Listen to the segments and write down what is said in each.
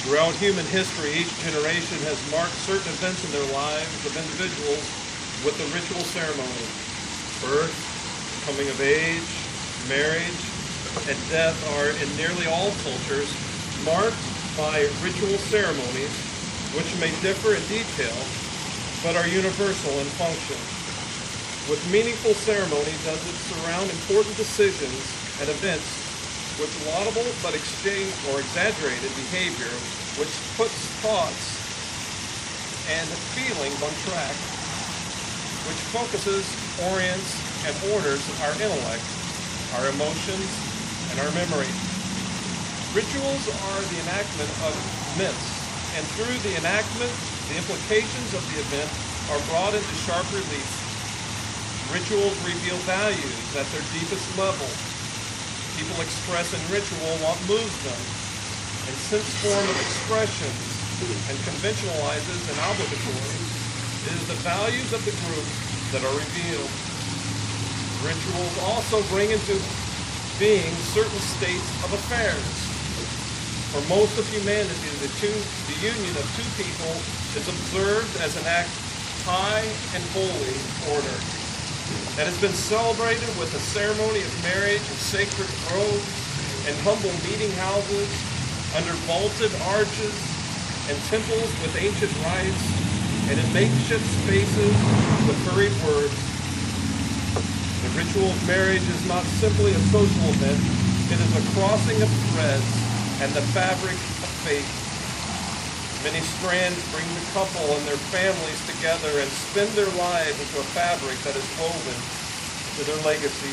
Throughout human history, each generation has marked certain events in their lives of individuals with a ritual ceremony. Birth, coming of age, marriage, and death are, in nearly all cultures, marked by ritual ceremonies, which may differ in detail, but are universal in function. With meaningful ceremonies as it surround important decisions and events with laudable but exaggerated behavior, which puts thoughts and feelings on track, which focuses, orients, and orders our intellect, our emotions, and our memory. Rituals are the enactment of myths, and through the enactment, the implications of the event are brought into sharp relief. Rituals reveal values at their deepest level. People express in ritual what moves them, and since form of expressions and conventionalizes and obligatory, it is the values of the group that are revealed. Rituals also bring into being certain states of affairs. For most of humanity, the union of two people is observed as an act high and holy order that has been celebrated with a ceremony of marriage in sacred groves and humble meeting houses, under vaulted arches and temples with ancient rites, and in makeshift spaces with hurried words. The ritual of marriage is not simply a social event, it is a crossing of threads and the fabric of faith. Many strands bring the couple and their families together and spin their lives into a fabric that is woven into their legacy.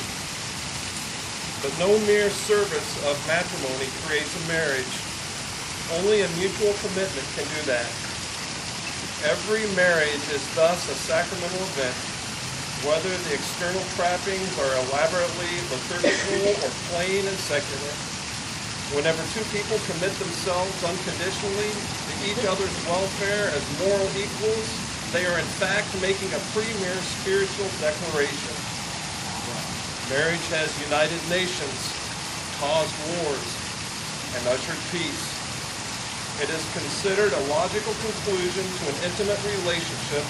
But no mere service of matrimony creates a marriage. Only a mutual commitment can do that. Every marriage is thus a sacramental event, whether the external trappings are elaborately liturgical or plain and secular. Whenever two people commit themselves unconditionally to each other's welfare as moral equals, they are in fact making a premier spiritual declaration. Marriage has united nations, caused wars, and ushered peace. It is considered a logical conclusion to an intimate relationship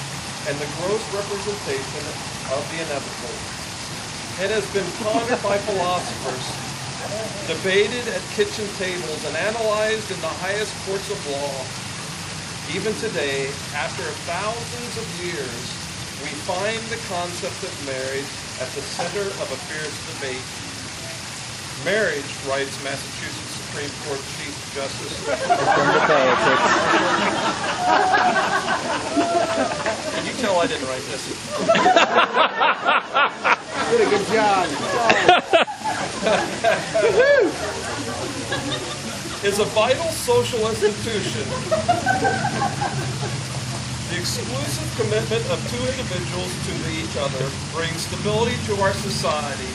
and the gross representation of the inevitable. It has been pondered by philosophers, debated at kitchen tables, and analyzed in the highest courts of law. Even today, after thousands of years, we find the concept of marriage at the center of a fierce debate. Marriage, writes Massachusetts Supreme Court Chief Justice. Can you tell I didn't write this? Did a good job. Is a vital social institution. The exclusive commitment of two individuals to each other brings stability to our society.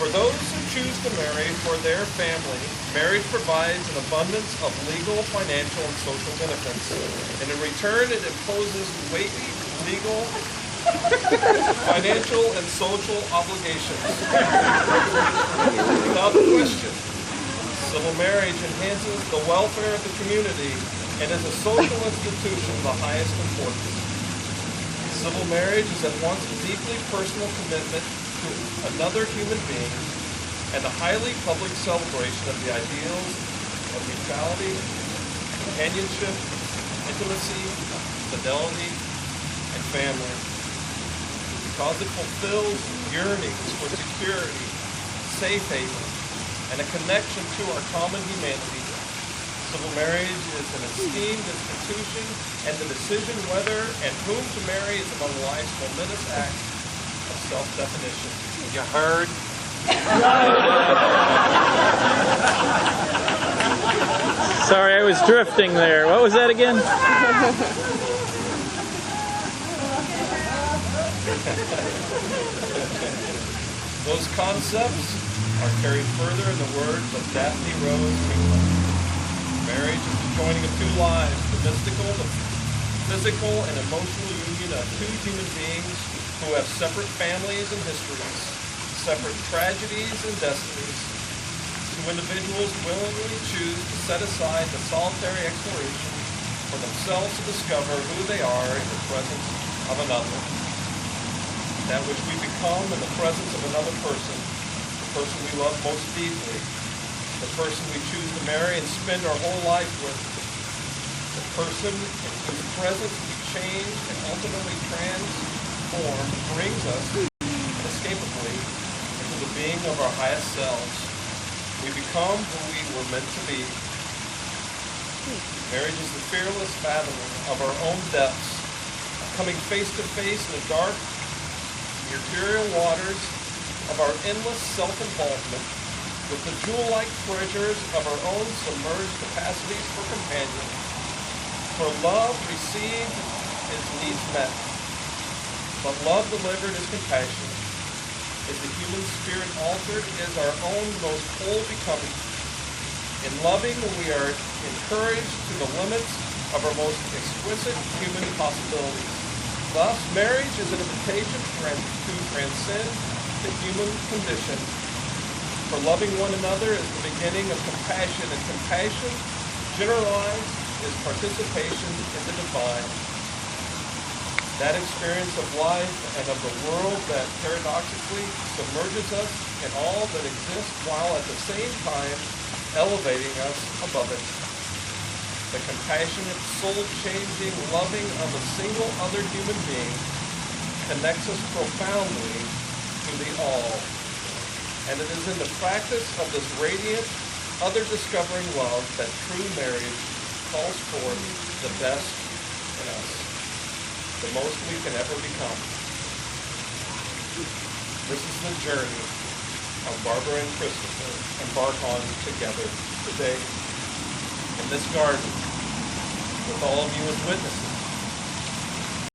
For those who choose to marry for their family, marriage provides an abundance of legal, financial, and social benefits. And in return, it imposes weighty legal, financial, and social obligations. Without question, civil marriage enhances the welfare of the community and is a social institution of the highest importance. Civil marriage is at once a deeply personal commitment to another human being and a highly public celebration of the ideals of neutrality, companionship, intimacy, fidelity, and family. Because it fulfills yearnings for security, safe haven, and a connection to our common humanity, civil marriage is an esteemed institution, and the decision whether and whom to marry is among life's momentous acts of self-definition. You heard? Sorry, I was drifting there. What was that again? Those concepts are carried further in the words of Daphne Rose Ringler. Marriage is the joining of two lives, the mystical, the physical, and emotional union of two human beings who have separate families and histories, separate tragedies and destinies. To individuals willingly choose to set aside the solitary exploration for themselves to discover who they are in the presence of another. That which we become in the presence of another person, the person we love most deeply, the person we choose to marry and spend our whole life with, the person in whose presence we change and ultimately transform, brings us inescapably into the being of our highest selves. We become who we were meant to be. Marriage is the fearless fathoming of our own depths, coming face to face in the dark, ethereal waters of our endless self-involvement with the jewel-like treasures of our own submerged capacities for companion. For love received is needs met, but love delivered is compassion. Is the human spirit altered is our own most whole becoming. In loving, we are encouraged to the limits of our most exquisite human possibilities. Thus, marriage is an invitation to transcend the human condition. For loving one another is the beginning of compassion, and compassion, generalized, is participation in the divine. That experience of life and of the world that paradoxically submerges us in all that exists while at the same time elevating us above it. The compassionate, soul-changing loving of a single other human being connects us profoundly to the all. And it is in the practice of this radiant, other-discovering love that true marriage calls forth the best in us, the most we can ever become. This is the journey of Barbara and Christopher embark on together today in this garden with all of you as witnesses.